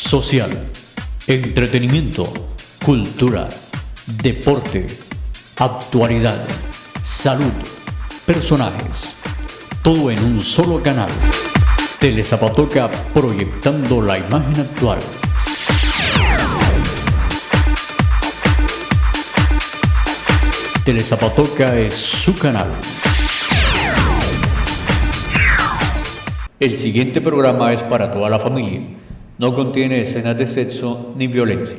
social, entretenimiento, cultura, deporte, actualidad, salud, personajes, todo en un solo canal. Telezapatoca, proyectando la imagen actual. Telezapatoca es su canal. El siguiente programa es para toda la familia. No contiene escenas de sexo ni violencia.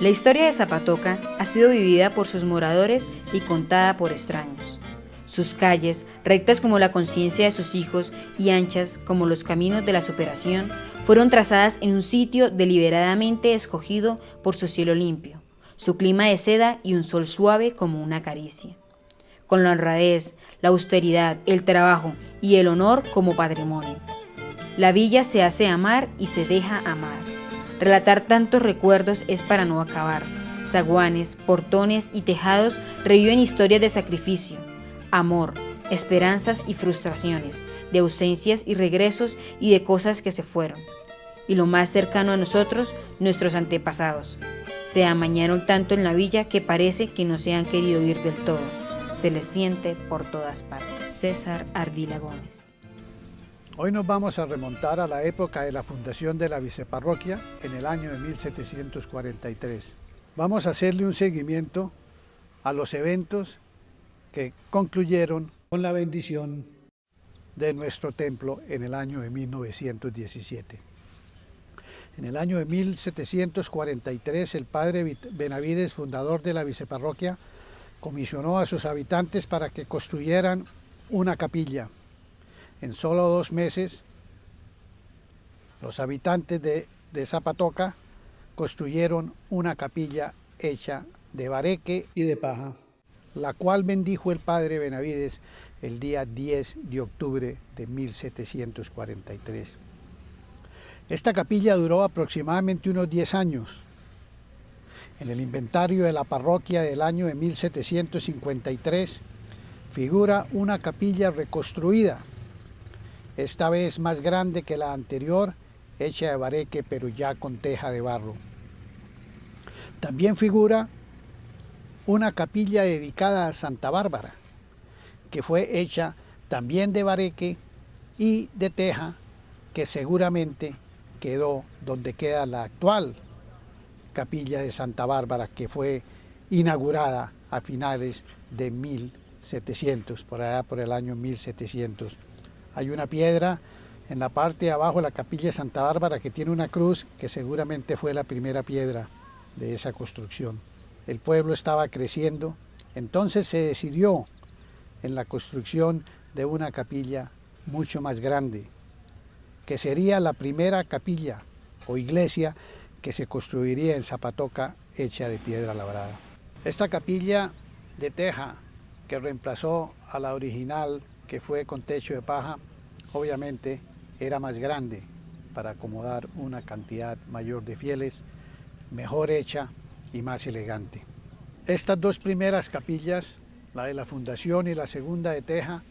La historia de Zapatoca ha sido vivida por sus moradores y contada por extraños. Sus calles, rectas como la conciencia de sus hijos y anchas como los caminos de la superación, fueron trazadas en un sitio deliberadamente escogido por su cielo limpio, su clima de seda y un sol suave como una caricia. Con la honradez, la austeridad, el trabajo y el honor como patrimonio. La villa se hace amar y se deja amar. Relatar tantos recuerdos es para no acabar. Zaguanes, portones y tejados reviven historias de sacrificio, amor, esperanzas y frustraciones, de ausencias y regresos y de cosas que se fueron. Y lo más cercano a nosotros, nuestros antepasados. Se amañaron tanto en la villa que parece que no se han querido ir del todo. Se les siente por todas partes. César Ardila Gómez. Hoy nos vamos a remontar a la época de la fundación de la viceparroquia en el año de 1743. Vamos a hacerle un seguimiento a los eventos que concluyeron con la bendición de nuestro templo en el año de 1917. En el año de 1743, el padre Benavides, fundador de la viceparroquia, comisionó a sus habitantes para que construyeran una capilla. En solo 2 meses, los habitantes de Zapatoca construyeron una capilla hecha de bareque y de paja, la cual bendijo el padre Benavides el día 10 de octubre de 1743. Esta capilla duró aproximadamente unos 10 años. En el inventario de la parroquia del año de 1753 figura una capilla reconstruida, esta vez más grande que la anterior, hecha de bareque pero ya con teja de barro. También figura una capilla dedicada a Santa Bárbara, que fue hecha también de bareque y de teja, que seguramente quedó donde queda la actual capilla de Santa Bárbara, que fue inaugurada a finales de 1700, por allá por el año 1700. Hay una piedra en la parte de abajo de la capilla de Santa Bárbara que tiene una cruz, que seguramente fue la primera piedra de esa construcción. El pueblo estaba creciendo, entonces se decidió en la construcción de una capilla mucho más grande, que sería la primera capilla o iglesia que se construiría en Zapatoca, hecha de piedra labrada. Esta capilla de teja, que reemplazó a la original, que fue con techo de paja, obviamente era más grande para acomodar una cantidad mayor de fieles, mejor hecha y más elegante. Estas 2 primeras capillas, la de la fundación y la segunda de teja,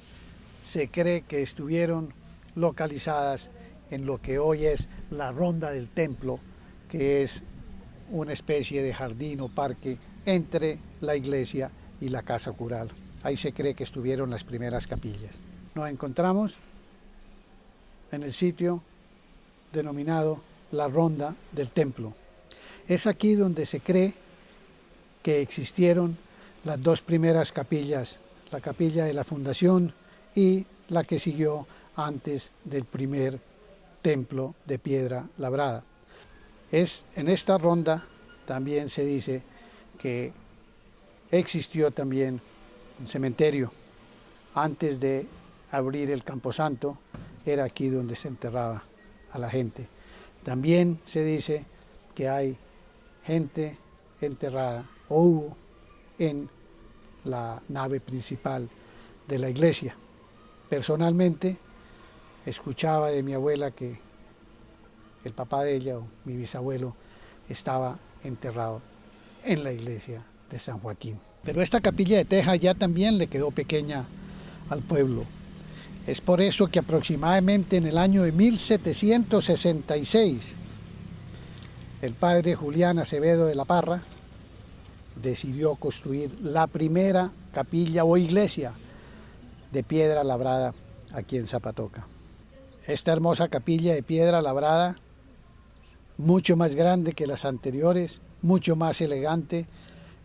se cree que estuvieron localizadas en lo que hoy es la ronda del templo, que es una especie de jardín o parque entre la iglesia y la casa cural. Ahí se cree que estuvieron las primeras capillas. Nos encontramos en el sitio denominado la ronda del templo. Es aquí donde se cree que existieron las 2 primeras capillas, la capilla de la fundación y la que siguió antes del primer templo de piedra labrada. En esta ronda también se dice que existió también un cementerio. Antes de abrir el camposanto, era aquí donde se enterraba a la gente. También se dice que hay gente enterrada, o hubo, en la nave principal de la iglesia. Personalmente, escuchaba de mi abuela que el papá de ella, o mi bisabuelo, estaba enterrado en la iglesia de San Joaquín. Pero esta capilla de teja ya también le quedó pequeña al pueblo. Es por eso que aproximadamente en el año de 1766 el padre Julián Acevedo de la Parra decidió construir la primera capilla o iglesia de piedra labrada aquí en Zapatoca. Esta hermosa capilla de piedra labrada, mucho más grande que las anteriores, mucho más elegante,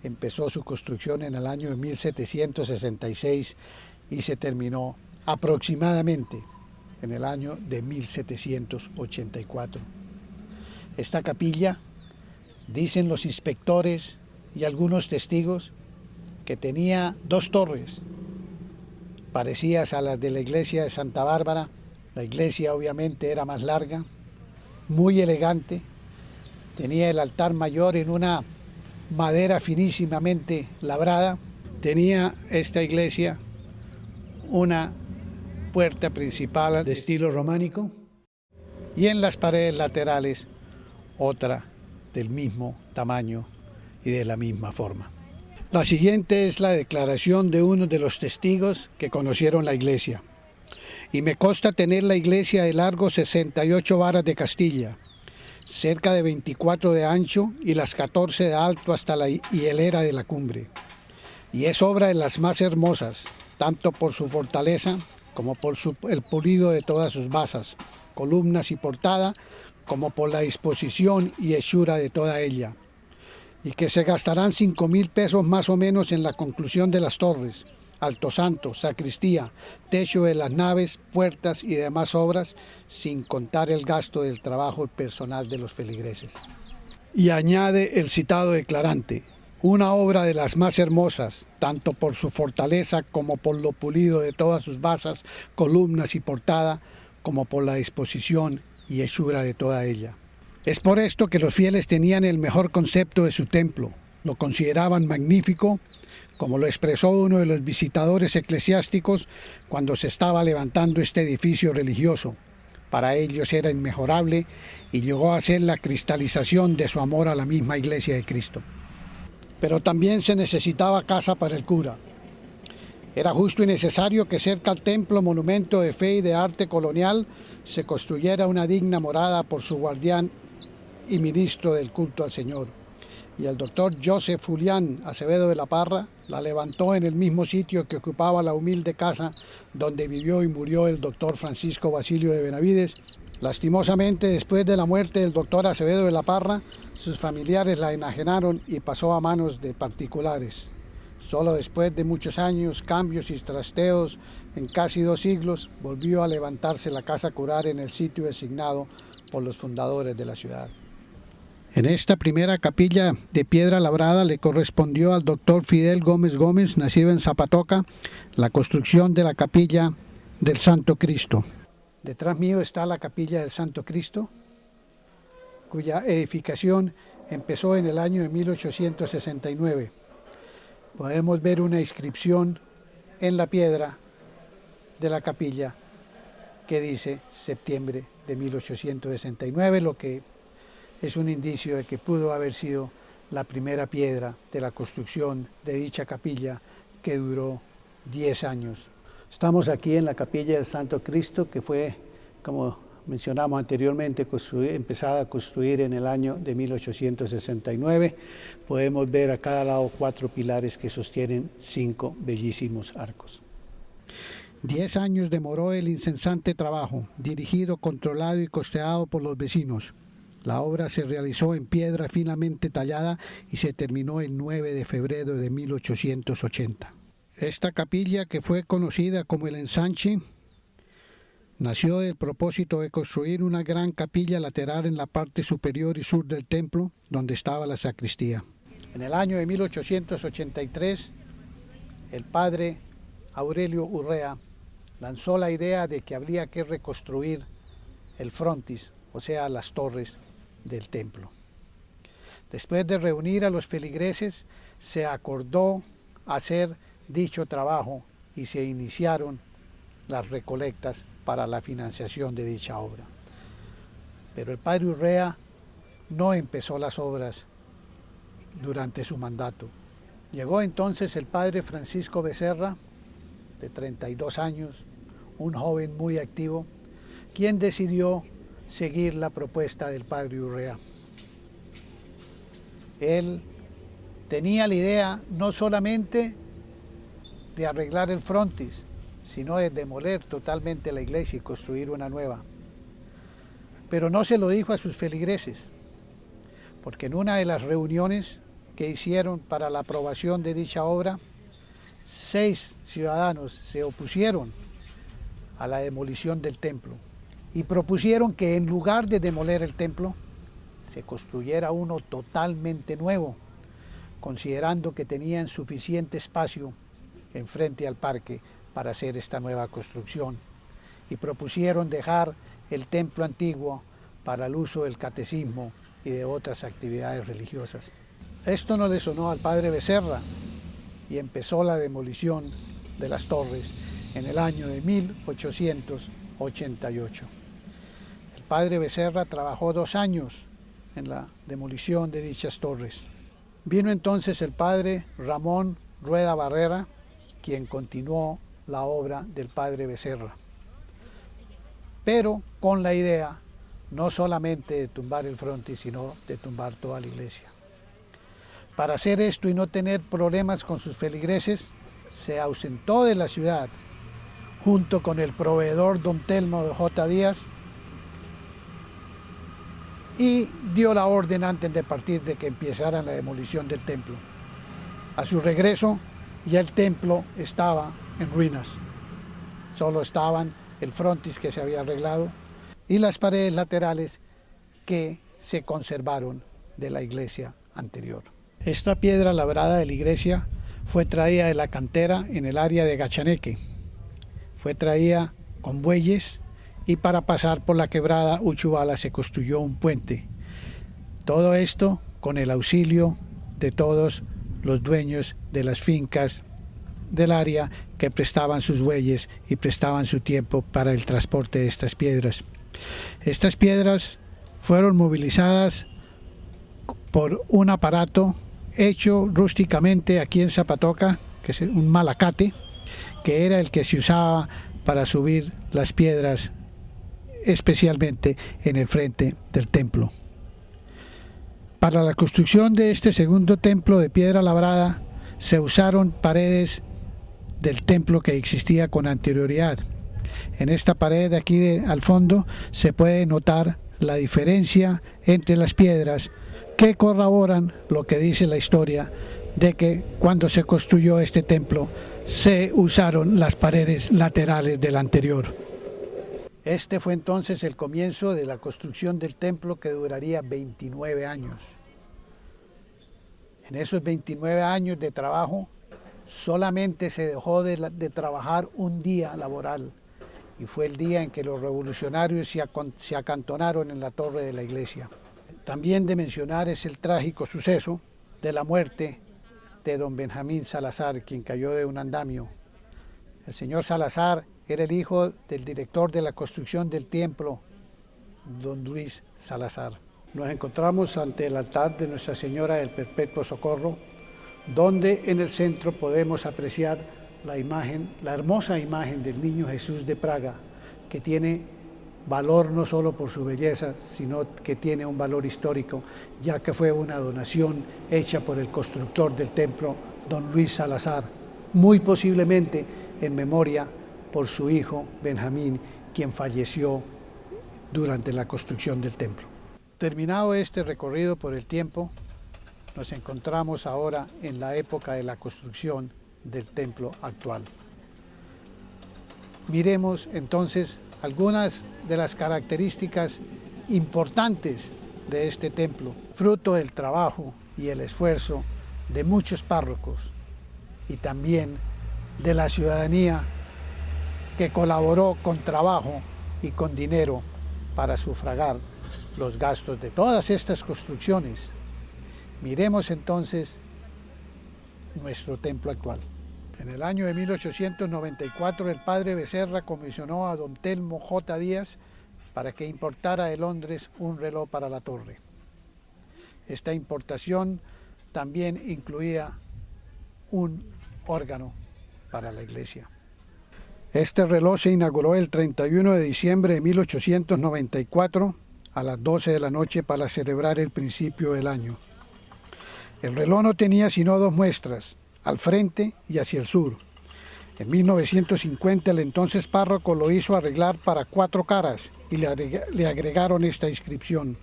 empezó su construcción en el año de 1766 y se terminó aproximadamente en el año de 1784. Esta capilla, dicen los inspectores y algunos testigos, que tenía 2 torres parecidas a las de la iglesia de Santa Bárbara. La iglesia obviamente era más larga, muy elegante, tenía el altar mayor en una madera finísimamente labrada, tenía esta iglesia una puerta principal de estilo románico y en las paredes laterales otra del mismo tamaño y de la misma forma. La siguiente es la declaración de uno de los testigos que conocieron la iglesia. Y me consta tener la iglesia de largo 68 varas de Castilla, cerca de 24 de ancho y las 14 de alto hasta la hilera de la cumbre. Y es obra de las más hermosas, tanto por su fortaleza como por el pulido de todas sus basas, columnas y portada, como por la disposición y hechura de toda ella. Y que se gastarán 5,000 pesos más o menos en la conclusión de las torres, altosanto, sacristía, techo de las naves, puertas y demás obras, sin contar el gasto del trabajo personal de los feligreses. Y añade el citado declarante: una obra de las más hermosas, tanto por su fortaleza como por lo pulido de todas sus basas, columnas y portada, como por la disposición y hechura de toda ella. Es por esto que los fieles tenían el mejor concepto de su templo, lo consideraban magnífico, como lo expresó uno de los visitadores eclesiásticos cuando se estaba levantando este edificio religioso. Para ellos era inmejorable y llegó a ser la cristalización de su amor a la misma iglesia de Cristo. Pero también se necesitaba casa para el cura. Era justo y necesario que cerca al templo, monumento de fe y de arte colonial, se construyera una digna morada por su guardián y ministro del culto al Señor. Y el doctor Joseph Julián Acevedo de la Parra la levantó en el mismo sitio que ocupaba la humilde casa donde vivió y murió el doctor Francisco Basilio de Benavides. Lastimosamente, después de la muerte del doctor Acevedo de la Parra, sus familiares la enajenaron y pasó a manos de particulares. Solo después de muchos años, cambios y trasteos, en casi 2 siglos, volvió a levantarse la casa curar en el sitio designado por los fundadores de la ciudad. En esta primera capilla de piedra labrada le correspondió al doctor Fidel Gómez Gómez, nacido en Zapatoca, la construcción de la capilla del Santo Cristo. Detrás mío está la capilla del Santo Cristo, cuya edificación empezó en el año de 1869. Podemos ver una inscripción en la piedra de la capilla que dice septiembre de 1869, lo que es un indicio de que pudo haber sido la primera piedra de la construcción de dicha capilla, que duró 10 años. Estamos aquí en la capilla del Santo Cristo, que fue, como mencionamos anteriormente, empezada a construir en el año de 1869. Podemos ver a cada lado 4 pilares que sostienen 5 bellísimos arcos. 10 años demoró el incesante trabajo, dirigido, controlado y costeado por los vecinos. La obra se realizó en piedra finamente tallada y se terminó el 9 de febrero de 1880. Esta capilla, que fue conocida como el Ensanche, nació del propósito de construir una gran capilla lateral en la parte superior y sur del templo, donde estaba la sacristía. En el año de 1883, el padre Aurelio Urrea lanzó la idea de que habría que reconstruir el frontis, o sea, las torres del templo. Después de reunir a los feligreses, se acordó hacer dicho trabajo y se iniciaron las recolectas para la financiación de dicha obra. Pero el padre Urrea no empezó las obras durante su mandato. Llegó entonces el padre Francisco Becerra, de 32 años, un joven muy activo, quien decidió seguir la propuesta del padre Urrea. Él tenía la idea no solamente de arreglar el frontis, sino de demoler totalmente la iglesia y construir una nueva. Pero no se lo dijo a sus feligreses, porque en una de las reuniones que hicieron para la aprobación de dicha obra, 6 ciudadanos se opusieron a la demolición del templo y propusieron que en lugar de demoler el templo, se construyera uno totalmente nuevo, considerando que tenían suficiente espacio enfrente al parque para hacer esta nueva construcción, y propusieron dejar el templo antiguo para el uso del catecismo y de otras actividades religiosas. Esto no le sonó al padre Becerra y empezó la demolición de las torres en el año de 1888. El padre Becerra trabajó 2 años en la demolición de dichas torres. Vino entonces el padre Ramón Rueda Barrera, quien continuó la obra del padre Becerra, pero con la idea no solamente de tumbar el frontis, sino de tumbar toda la iglesia. Para hacer esto y no tener problemas con sus feligreses, se ausentó de la ciudad junto con el proveedor don Telmo de J. Díaz y dio la orden antes de partir de que empezaran la demolición del templo. A su regreso ya el templo estaba en ruinas, solo estaban el frontis que se había arreglado y las paredes laterales que se conservaron de la iglesia anterior. Esta piedra labrada de la iglesia fue traída de la cantera en el área de Gachaneque. Fue traída con bueyes y para pasar por la quebrada Uchubala se construyó un puente. Todo esto con el auxilio de todos los dueños de las fincas del área que prestaban sus bueyes y prestaban su tiempo para el transporte de estas piedras. Estas piedras fueron movilizadas por un aparato hecho rústicamente aquí en Zapatoca, que es un malacate, que era el que se usaba para subir las piedras, especialmente en el frente del templo. Para la construcción de este segundo templo de piedra labrada se usaron paredes del templo que existía con anterioridad. En esta pared de aquí al fondo se puede notar la diferencia entre las piedras que corroboran lo que dice la historia de que cuando se construyó este templo se usaron las paredes laterales del anterior. Este fue entonces el comienzo de la construcción del templo, que duraría 29 años. En esos 29 años de trabajo solamente se dejó de trabajar un día laboral, y fue el día en que los revolucionarios se acantonaron en la torre de la iglesia. También de mencionar es el trágico suceso de la muerte de don Benjamín Salazar, quien cayó de un andamio. El señor Salazar era el hijo del director de la construcción del templo, don Luis Salazar. Nos encontramos ante el altar de Nuestra Señora del Perpetuo Socorro, donde en el centro podemos apreciar la hermosa imagen del Niño Jesús de Praga, que tiene valor no solo por su belleza, sino que tiene un valor histórico, ya que fue una donación hecha por el constructor del templo, don Luis Salazar, muy posiblemente en memoria por su hijo Benjamín, quien falleció durante la construcción del templo. Terminado este recorrido por el tiempo, nos encontramos ahora en la época de la construcción del templo actual. Miremos entonces algunas de las características importantes de este templo, fruto del trabajo y el esfuerzo de muchos párrocos y también de la ciudadanía que colaboró con trabajo y con dinero para sufragar los gastos de todas estas construcciones. Miremos entonces nuestro templo actual. En el año de 1894 el padre Becerra comisionó a don Telmo J. Díaz para que importara de Londres un reloj para la torre. Esta importación también incluía un órgano para la iglesia. Este reloj se inauguró el 31 de diciembre de 1894 a las 12 de la noche para celebrar el principio del año. El reloj no tenía sino dos muestras, al frente y hacia el sur. En 1950 el entonces párroco lo hizo arreglar para 4 caras y le agregaron esta inscripción: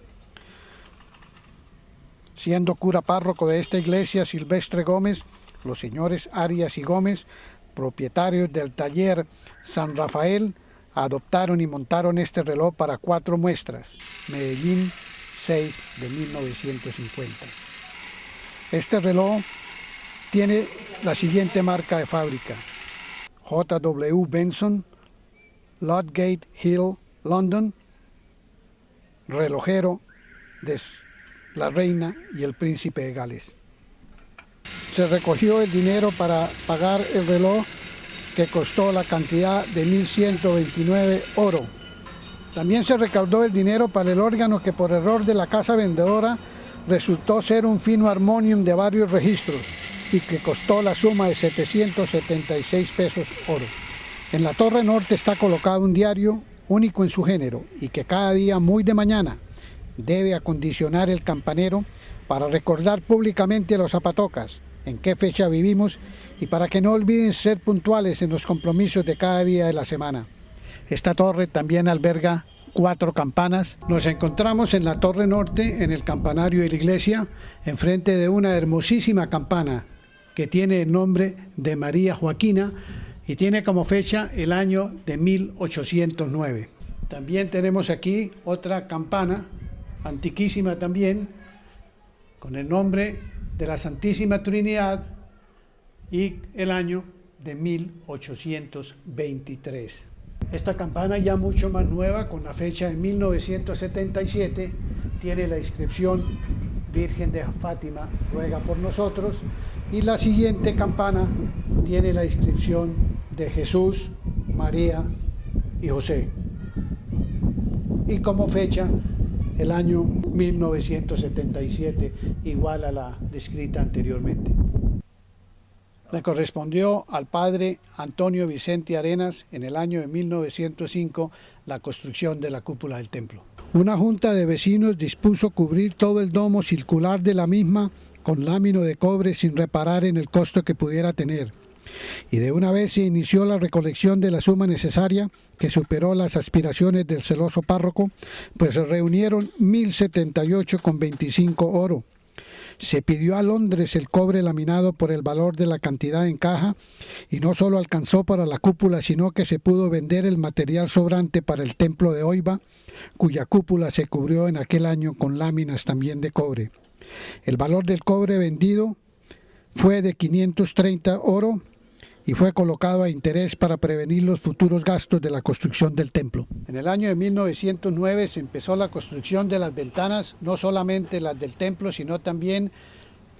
siendo cura párroco de esta iglesia Silvestre Gómez, los señores Arias y Gómez, propietarios del taller San Rafael, adoptaron y montaron este reloj para 4 muestras, Medellín 6 de 1950. Este reloj tiene la siguiente marca de fábrica: J.W. Benson, Ludgate Hill, London, relojero de la reina y el príncipe de Gales. Se recogió el dinero para pagar el reloj, que costó la cantidad de 1.129 oro. También se recaudó el dinero para el órgano, que por error de la casa vendedora resultó ser un fino armonium de varios registros y que costó la suma de 776 pesos oro. En la torre norte está colocado un diario único en su género y que cada día muy de mañana debe acondicionar el campanero para recordar públicamente a los zapatocas en qué fecha vivimos y para que no olviden ser puntuales en los compromisos de cada día de la semana. Esta torre también alberga 4 campanas. Nos encontramos en la torre norte, en el campanario de la iglesia, enfrente de una hermosísima campana que tiene el nombre de María Joaquina y tiene como fecha el año de 1809. También tenemos aquí otra campana, antiquísima también, con el nombre de la Santísima Trinidad y el año de 1823. Esta campana, ya mucho más nueva, con la fecha de 1977, tiene la inscripción: Virgen de Fátima, ruega por nosotros. Y la siguiente campana tiene la inscripción de Jesús, María y José. Y como fecha, el año 1977, igual a la descrita anteriormente. Le correspondió al padre Antonio Vicente Arenas en el año de 1905 la construcción de la cúpula del templo. Una junta de vecinos dispuso cubrir todo el domo circular de la misma con lámina de cobre sin reparar en el costo que pudiera tener. Y de una vez se inició la recolección de la suma necesaria, que superó las aspiraciones del celoso párroco, pues se reunieron 1.078,25 oro. Se pidió a Londres el cobre laminado por el valor de la cantidad en caja, y no solo alcanzó para la cúpula, sino que se pudo vender el material sobrante para el templo de Oiva, cuya cúpula se cubrió en aquel año con láminas también de cobre. El valor del cobre vendido fue de 530 oro y fue colocado a interés para prevenir los futuros gastos de la construcción del templo. En el año de 1909 se empezó la construcción de las ventanas, no solamente las del templo, sino también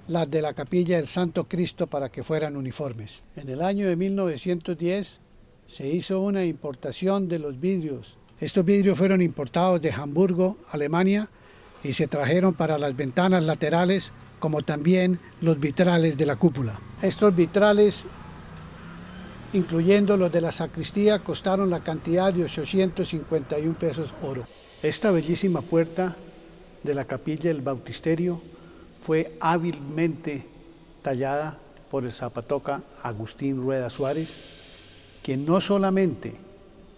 las de la capilla del Santo Cristo, para que fueran uniformes. En el año de 1910 se hizo una importación de los vidrios. Estos vidrios fueron importados de Hamburgo, Alemania, y se trajeron para las ventanas laterales, como también los vitrales de la cúpula. Estos vitrales, incluyendo los de la sacristía, costaron la cantidad de 851 pesos oro. Esta bellísima puerta de la capilla del Bautisterio fue hábilmente tallada por el zapatoca Agustín Rueda Suárez, quien no solamente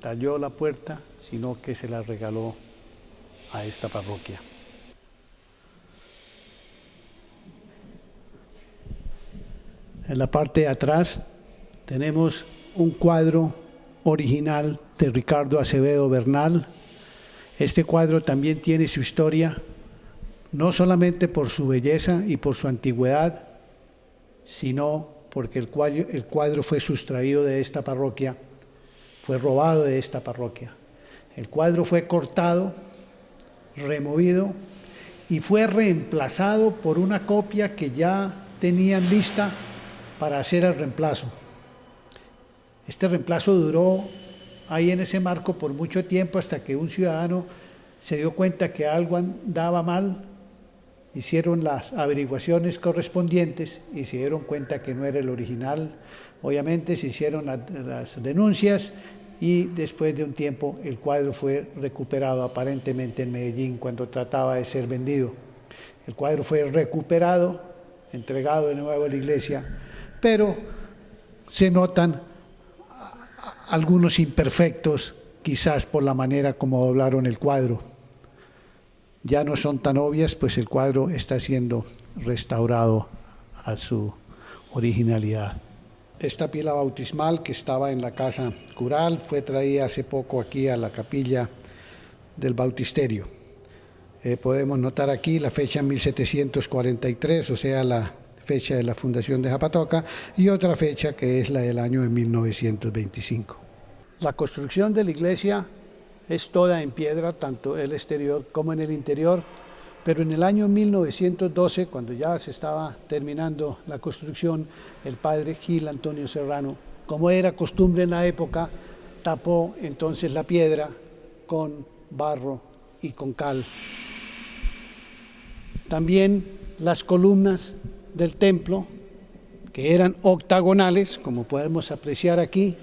talló la puerta, sino que se la regaló a esta parroquia. En la parte de atrás tenemos un cuadro original de Ricardo Acevedo Bernal. Este cuadro también tiene su historia, no solamente por su belleza y por su antigüedad, sino porque el cuadro fue sustraído de esta parroquia, fue robado de esta parroquia. El cuadro fue cortado, removido y fue reemplazado por una copia que ya tenían lista para hacer el reemplazo. Este reemplazo duró ahí en ese marco por mucho tiempo, hasta que un ciudadano se dio cuenta que algo andaba mal, hicieron las averiguaciones correspondientes y se dieron cuenta que no era el original. Obviamente se hicieron las denuncias y después de un tiempo el cuadro fue recuperado aparentemente en Medellín cuando trataba de ser vendido. El cuadro fue recuperado entregado de nuevo a la iglesia, pero se notan algunos imperfectos, quizás por la manera como doblaron el cuadro. Ya no son tan obvias, pues el cuadro está siendo restaurado a su originalidad. Esta pila bautismal que estaba en la casa cural fue traída hace poco aquí a la capilla del bautisterio. Podemos notar aquí la fecha 1743, o sea, la fecha de la fundación de Zapatoca, y otra fecha que es la del año de 1925. La construcción de la iglesia es toda en piedra, tanto el exterior como en el interior, pero en el año 1912, cuando ya se estaba terminando la construcción, el padre Gil Antonio Serrano, como era costumbre en la época, tapó entonces la piedra con barro y con cal. También las columnas del templo, que eran octagonales, como podemos apreciar aquí,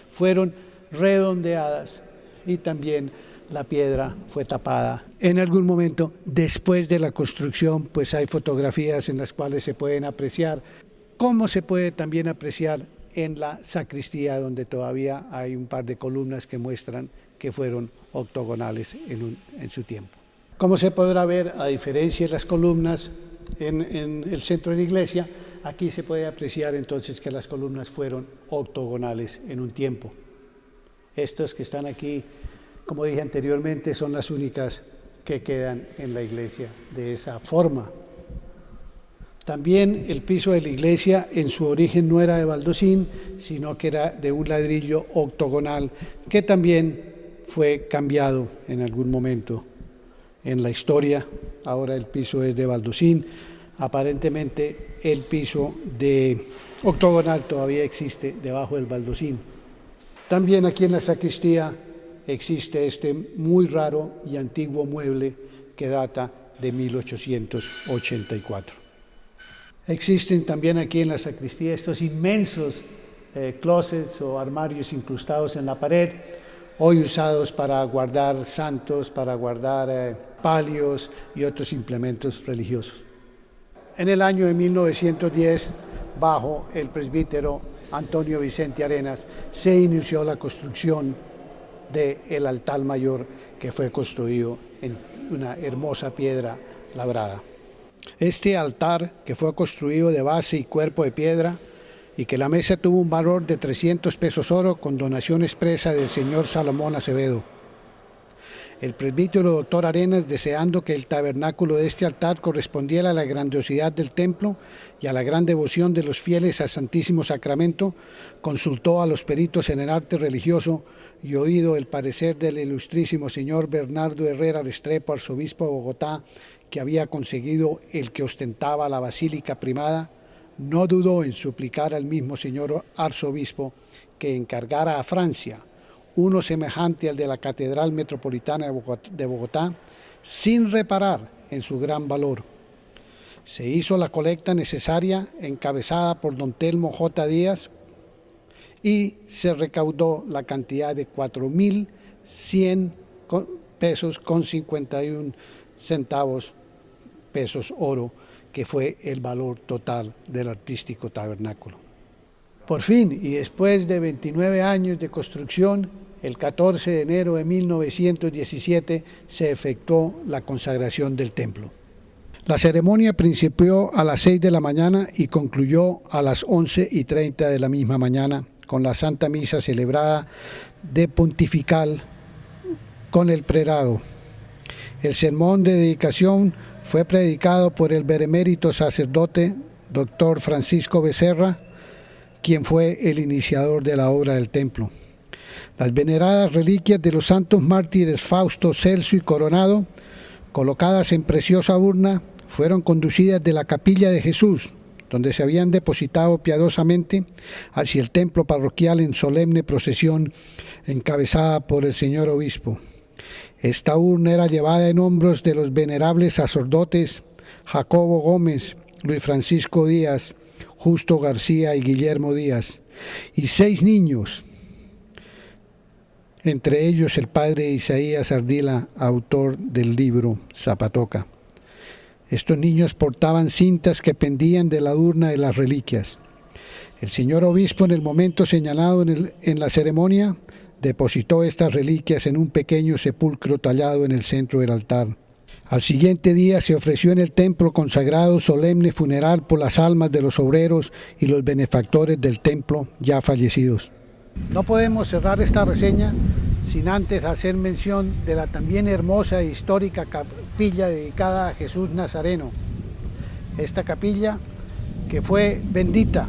fueron redondeadas y también la piedra fue tapada. En algún momento después de la construcción, pues hay fotografías en las cuales se pueden apreciar, como se puede también apreciar en la sacristía, donde todavía hay un par de columnas que muestran que fueron octogonales en su tiempo. Como se podrá ver, a diferencia de las columnas en el centro de la iglesia, aquí se puede apreciar entonces que las columnas fueron octogonales en un tiempo. Estas que están aquí, como dije anteriormente, son las únicas que quedan en la iglesia de esa forma. También el piso de la iglesia en su origen no era de baldosín, sino que era de un ladrillo octogonal, que también fue cambiado en algún momento en la historia. Ahora el piso es de baldosín. Aparentemente el piso de octogonal todavía existe debajo del baldosín. También aquí en la sacristía existe este muy raro y antiguo mueble que data de 1884. Existen también aquí en la sacristía estos inmensos closets o armarios incrustados en la pared, hoy usados para guardar santos, para guardar palios y otros implementos religiosos. En el año de 1910, bajo el presbítero Antonio Vicente Arenas, se inició la construcción del altar mayor, que fue construido en una hermosa piedra labrada. Este altar, que fue construido de base y cuerpo de piedra, y que la mesa tuvo un valor de 300 pesos oro con donación expresa del señor Salomón Acevedo. El presbítero doctor Arenas, deseando que el tabernáculo de este altar correspondiera a la grandiosidad del templo y a la gran devoción de los fieles al Santísimo Sacramento, consultó a los peritos en el arte religioso y oído el parecer del ilustrísimo señor Bernardo Herrera Restrepo, arzobispo de Bogotá, que había conseguido el que ostentaba la Basílica Primada, no dudó en suplicar al mismo señor arzobispo que encargara a Francia uno semejante al de la Catedral Metropolitana de Bogotá, sin reparar en su gran valor. Se hizo la colecta necesaria, encabezada por don Telmo J. Díaz, y se recaudó la cantidad de 4.100 pesos con 51 centavos pesos oro, que fue el valor total del artístico tabernáculo. Por fin, y después de 29 años de construcción, el 14 de enero de 1917 se efectuó la consagración del templo. La ceremonia principió a las 6 de la mañana y concluyó a las 11:30 de la misma mañana, con la Santa Misa celebrada de pontifical con el prelado. El sermón de dedicación fue predicado por el benemérito sacerdote doctor Francisco Becerra, quien fue el iniciador de la obra del templo. Las veneradas reliquias de los santos mártires Fausto, Celso y Coronado, colocadas en preciosa urna, fueron conducidas de la capilla de Jesús, donde se habían depositado piadosamente, hacia el templo parroquial en solemne procesión encabezada por el señor obispo. Esta urna era llevada en hombros de los venerables sacerdotes Jacobo Gómez, Luis Francisco Díaz, Justo García y Guillermo Díaz, y 6 niños, entre ellos el padre Isaías Ardila, autor del libro Zapatoca. Estos niños portaban cintas que pendían de la urna de las reliquias. El señor obispo, en el momento señalado en la ceremonia, depositó estas reliquias en un pequeño sepulcro tallado en el centro del altar. Al siguiente día se ofreció en el templo consagrado solemne funeral por las almas de los obreros y los benefactores del templo ya fallecidos. No podemos cerrar esta reseña sin antes hacer mención de la también hermosa e histórica capilla dedicada a Jesús Nazareno. Esta capilla, que fue bendita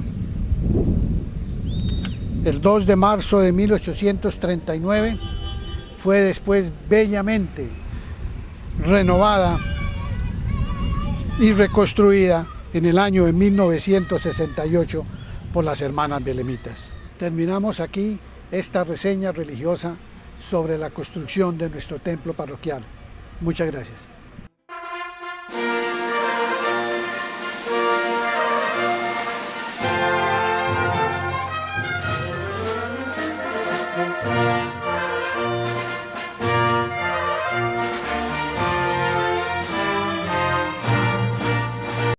el 2 de marzo de 1839, fue después bellamente renovada y reconstruida en el año de 1968 por las hermanas belemitas. Terminamos aquí esta reseña religiosa sobre la construcción de nuestro templo parroquial. Muchas gracias.